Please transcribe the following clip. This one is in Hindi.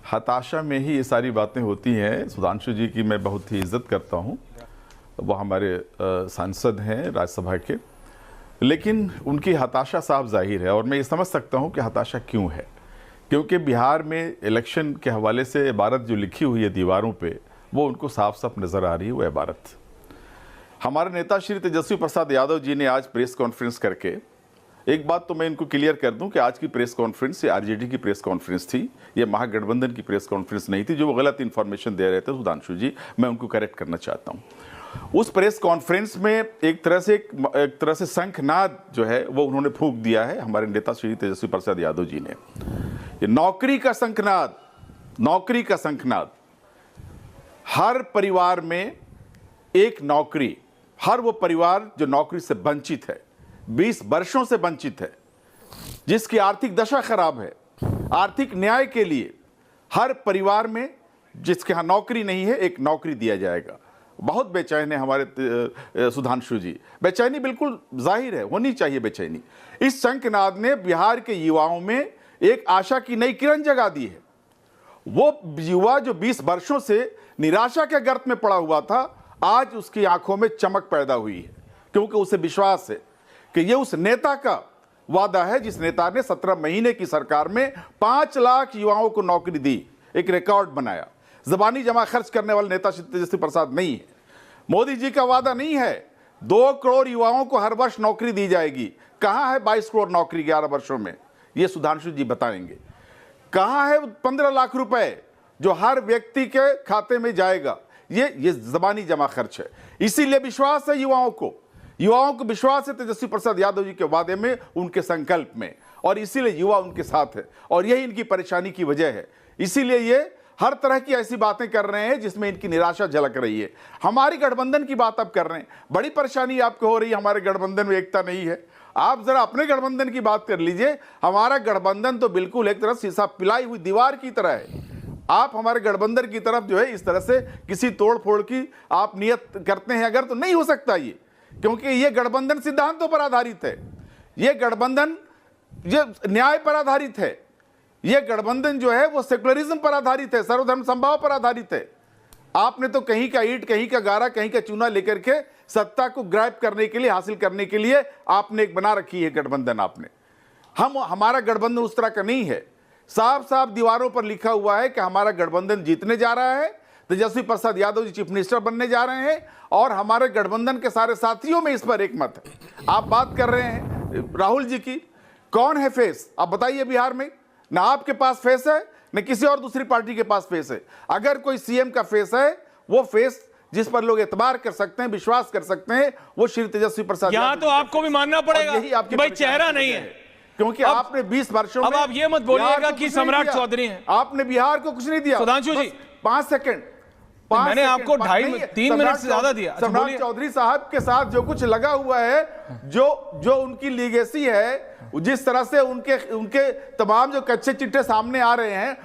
हताशा में ही ये सारी बातें होती हैं। सुधांशु जी की मैं बहुत ही इज्जत करता हूँ, वो हमारे सांसद हैं राज्यसभा के, लेकिन उनकी हताशा साफ जाहिर है और मैं ये समझ सकता हूँ कि हताशा क्यों है। क्योंकि बिहार में इलेक्शन के हवाले से इबारत जो लिखी हुई है दीवारों पे, वो उनको साफ साफ नज़र आ रही है। वो इबारत हमारे नेता श्री तेजस्वी प्रसाद यादव जी ने आज प्रेस कॉन्फ्रेंस करके, एक बात तो मैं इनको क्लियर कर दूं कि आज की प्रेस कॉन्फ्रेंस ये आरजेडी की प्रेस कॉन्फ्रेंस थी, ये महागठबंधन की प्रेस कॉन्फ्रेंस नहीं थी। जो वो गलत इन्फॉर्मेशन दे रहे थे सुधांशु जी, मैं उनको करेक्ट करना चाहता हूं। उस प्रेस कॉन्फ्रेंस में एक तरह से शंखनाद जो है वो उन्होंने फूंक दिया है हमारे नेता श्री तेजस्वी प्रसाद यादव जी ने। ये नौकरी का शंखनाद, नौकरी का शंखनाद। हर परिवार में एक नौकरी, हर वो परिवार जो नौकरी से वंचित है, 20 वर्षों से वंचित है, जिसकी आर्थिक दशा खराब है, आर्थिक न्याय के लिए हर परिवार में जिसके यहाँ नौकरी नहीं है एक नौकरी दिया जाएगा। बहुत बेचैन है हमारे सुधांशु जी, बेचैनी बिल्कुल जाहिर है, होनी चाहिए बेचैनी। इस शंखनाद ने बिहार के युवाओं में एक आशा की नई किरण जगा दी है। वो युवा जो 20 वर्षों से निराशा के गर्त में पड़ा हुआ था, आज उसकी आंखों में चमक पैदा हुई है, क्योंकि उसे विश्वास है कि ये उस नेता का वादा है जिस नेता ने 17 महीने की सरकार में 5 लाख युवाओं को नौकरी दी, एक रिकॉर्ड बनाया। ज़बानी जमा खर्च करने वाले नेता तेजस्वी प्रसाद नहीं है। मोदी जी का वादा नहीं है 2 करोड़ युवाओं को हर वर्ष नौकरी दी जाएगी। कहाँ है 22 करोड़ नौकरी 11 वर्षों में? ये सुधांशु जी बताएंगे। कहाँ है 15 लाख रुपए जो हर व्यक्ति के खाते में जाएगा? ये ज़बानी जमा खर्च है। इसीलिए विश्वास है युवाओं को विश्वास है तेजस्वी प्रसाद यादव जी के वादे में, उनके संकल्प में, और इसीलिए युवा उनके साथ है और यही इनकी परेशानी की वजह है। इसीलिए ये हर तरह की ऐसी बातें कर रहे हैं जिसमें इनकी निराशा झलक रही है। हमारी गठबंधन की बात आप कर रहे हैं, बड़ी परेशानी आपको हो रही है, हमारे गठबंधन में एकता नहीं है। आप जरा अपने गठबंधन की बात कर लीजिए। हमारा गठबंधन तो बिल्कुल एक तरह शीशा पिलाई हुई दीवार की तरह है। आप हमारे गठबंधन की तरफ जो है इस तरह से किसी तोड़ फोड़ की आप नियत करते हैं अगर, तो नहीं हो सकता ये, क्योंकि ये गठबंधन सिद्धांतों पर आधारित है, ये गठबंधन ये न्याय पर आधारित है, ये गठबंधन जो है वो सेकुलरिज्म पर आधारित है, सर्वधर्म समभाव पर आधारित है। आपने तो कहीं का ईंट, कहीं का गारा, कहीं का चूना लेकर के सत्ता को ग्रैब करने के लिए, हासिल करने के लिए आपने एक बना रखी है गठबंधन आपने। हमारा गठबंधन उस तरह का नहीं है। साफ साफ दीवारों पर लिखा हुआ है कि हमारा गठबंधन जीतने जा रहा है, तेजस्वी प्रसाद यादव जी चीफ मिनिस्टर बनने जा रहे हैं और हमारे गठबंधन के सारे साथियों में इस पर एक मत है। आप बात कर रहे हैं राहुल जी की, कौन है फेस आप बताइए बिहार में? ना आपके पास फेस है, न किसी और दूसरी पार्टी के पास फेस है। अगर कोई सीएम का फेस है, वो फेस जिस पर लोग एतबार कर सकते हैं, विश्वास कर सकते हैं, वो श्री तेजस्वी प्रसाद। यहाँ तो आपको भी मानना पड़ेगा कि भाई चेहरा नहीं है, क्योंकि आपने 20 वर्षों में, अब आप ये मत बोलिएगा कि सम्राट चौधरी हैं। आपने बिहार को कुछ नहीं दिया। सुधांशु जी 5 सेकंड, मैंने आपको 3 मिनट से ज्यादा दिया। सम्राट चौधरी साहब के साथ जो कुछ लगा हुआ है, जो उनकी लीगेसी है, जिस तरह से उनके तमाम जो कच्चे चिट्ठे सामने आ रहे हैं,